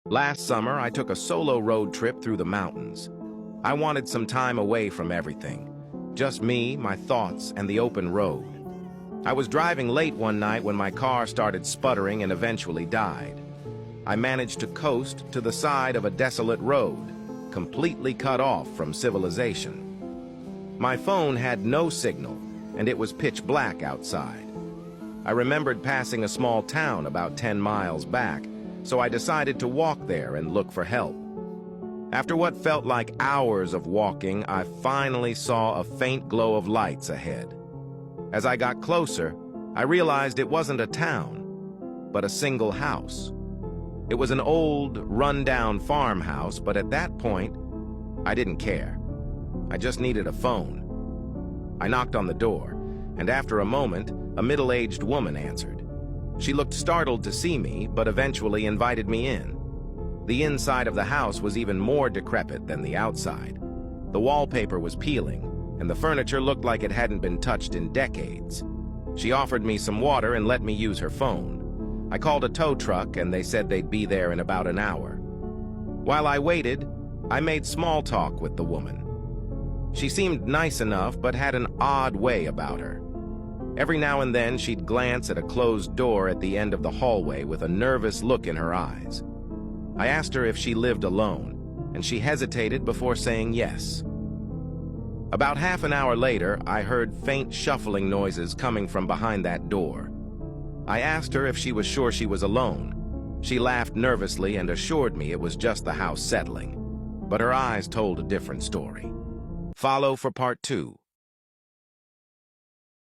Last summer, I took a solo road trip through the mountains. I wanted some time away from everything. Just me, my thoughts, and the open road. I was driving late one night when my car started sputtering and eventually died. I managed to coast to the side of a desolate road, completely cut off from civilization. My phone had no signal, and it was pitch black outside. I remembered passing a small town about 10 miles back, so I decided to walk there and look for help. After what felt like hours of walking, I finally saw a faint glow of lights ahead. As I got closer, I realized it wasn't a town, but a single house. It was an old, run-down farmhouse, but at that point, I didn't care. I just needed a phone. I knocked on the door, and after a moment, a middle-aged woman answered. She looked startled to see me, but eventually invited me in. The inside of the house was even more decrepit than the outside. The wallpaper was peeling, and the furniture looked like it hadn't been touched in decades. She offered me some water and let me use her phone. I called a tow truck, and they said they'd be there in about an hour. While I waited, I made small talk with the woman. She seemed nice enough, but had an odd way about her. Every now and then, she'd glance at a closed door at the end of the hallway with a nervous look in her eyes. I asked her if she lived alone, and she hesitated before saying yes. About half an hour later, I heard faint shuffling noises coming from behind that door. I asked her if she was sure she was alone. She laughed nervously and assured me it was just the house settling, but her eyes told a different story. Follow for part 2.